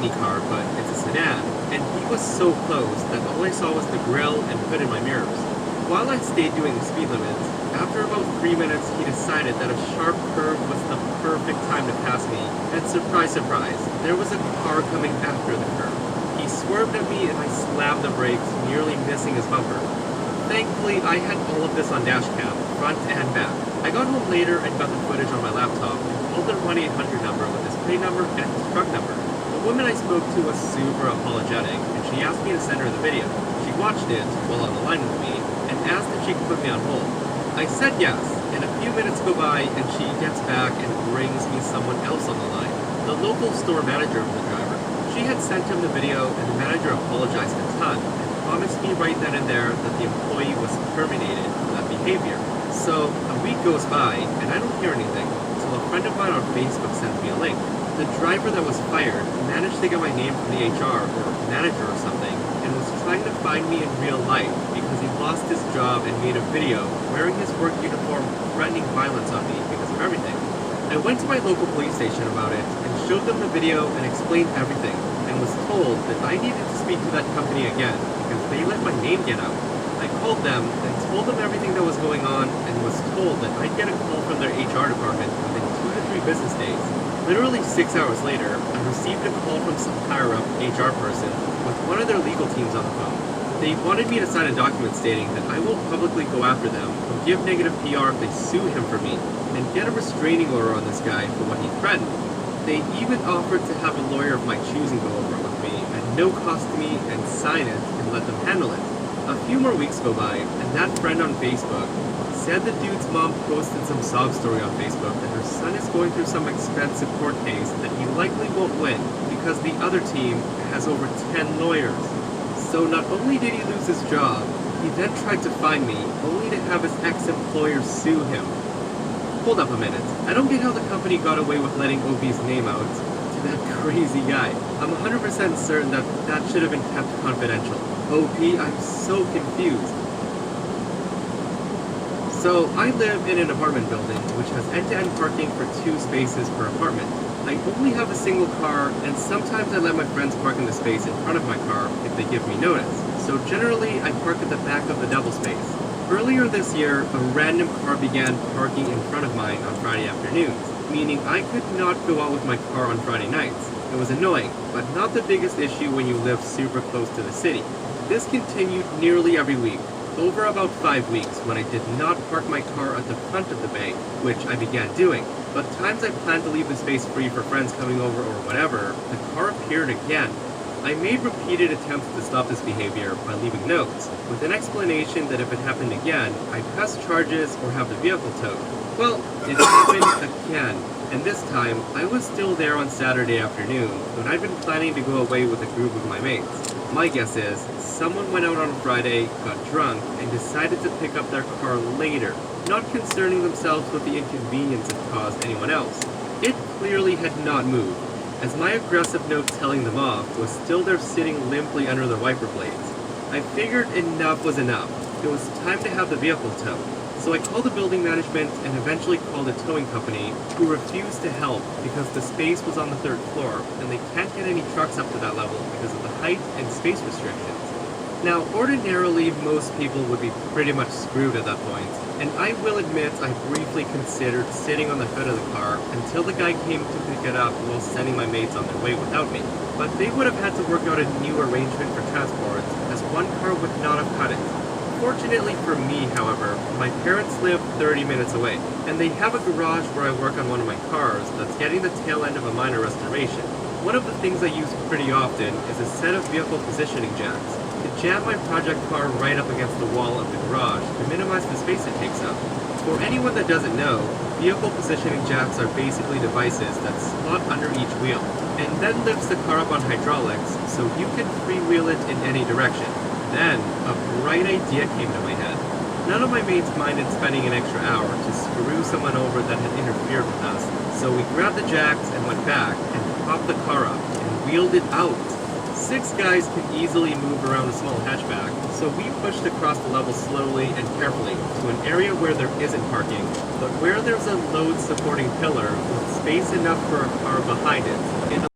shiny car, but it's a sedan, and he was so close that all I saw was the grille and hood in my mirrors. While I stayed doing the speed limits, after about 3 minutes he decided that a sharp curve was the perfect time to pass me, and surprise, surprise, there was a car coming after the curve. He swerved at me and I slammed the brakes, nearly missing his bumper. Thankfully, I had all of this on dashcam, front and back. I got home later and got the footage on my laptop and called their 1-800 number with his plate number and his truck number. The woman I spoke to was super apologetic and she asked me to send her the video. She watched it while on the line with me and asked if she could put me on hold. I said yes, and a few minutes go by and she gets back and brings me someone else on the line, the local store manager of the driver. She had sent him the video and the manager apologized a ton and promised me right then and there that the employee was terminated for that behavior. So a week goes by and I don't hear anything until a friend of mine on Facebook sends me a link. The driver that was fired managed to get my name from the HR or manager or something and was trying to find me in real life because he lost his job and made a video wearing his work uniform threatening violence on me because of everything. I went to my local police station about it and showed them the video and explained everything and was told that I needed to speak to that company again because they let my name get out. I called them and told them everything that was going on and was told that I'd get a call from their HR department within 2 to 3 business days. Literally 6 hours later, I received a call from some higher-up HR person with one of their legal teams on the phone. They wanted me to sign a document stating that I will publicly go after them or give negative PR if they sue him for me and get a restraining order on this guy for what he threatened. They even offered to have a lawyer of my choosing go over it with me at no cost to me and sign it and let them handle it. A few more weeks go by, and that friend on Facebook said the dude's mom posted some sob story on Facebook that her son is going through some expensive court case that he likely won't win because the other team has over 10 lawyers. So not only did he lose his job, he then tried to find me, only to have his ex-employer sue him. Hold up a minute, I don't get how the company got away with letting OB's name out to that crazy guy. I'm 100% certain that that should have been kept confidential. OP, I'm so confused. So, I live in an apartment building which has end-to-end parking for 2 spaces per apartment. I only have a single car, and sometimes I let my friends park in the space in front of my car if they give me notice. So generally, I park at the back of the double space. Earlier this year, a random car began parking in front of mine on Friday afternoons, meaning I could not go out with my car on Friday nights. It was annoying, but not the biggest issue when you live super close to the city. This continued nearly every week, over about 5 weeks when I did not park my car at the front of the bay, which I began doing. But times I planned to leave the space free for friends coming over or whatever, the car appeared again. I made repeated attempts to stop this behavior by leaving notes, with an explanation that if it happened again, I'd press charges or have the vehicle towed. Well, it happened again, and this time, I was still there on Saturday afternoon when I'd been planning to go away with a group of my mates. My guess is, someone went out on Friday, got drunk, and decided to pick up their car later, not concerning themselves with the inconvenience it caused anyone else. It clearly had not moved, as my aggressive note telling them off was still there sitting limply under the wiper blades. I figured enough was enough. It was time to have the vehicle towed. So I called the building management and eventually called a towing company who refused to help because the space was on the 3rd floor and they can't get any trucks up to that level because of the height and space restrictions. Now, ordinarily, most people would be pretty much screwed at that point, and I will admit I briefly considered sitting on the hood of the car until the guy came to pick it up while sending my mates on their way without me. But they would have had to work out a new arrangement for transport, as one car would not have cut it. Fortunately for me, however, my parents live 30 minutes away, and they have a garage where I work on one of my cars that's getting the tail end of a minor restoration. One of the things I use pretty often is a set of vehicle positioning jacks to jam my project car right up against the wall of the garage to minimize the space it takes up. For anyone that doesn't know, vehicle positioning jacks are basically devices that slot under each wheel, and then lifts the car up on hydraulics so you can freewheel it in any direction. Then, a bright idea came to my head. None of my mates minded spending an extra hour to screw someone over that had interfered with us, so we grabbed the jacks and went back and propped the car up and wheeled it out. 6 guys can easily move around a small hatchback, so we pushed across the level slowly and carefully to an area where there isn't parking, but where there's a load-supporting pillar with space enough for a car behind it.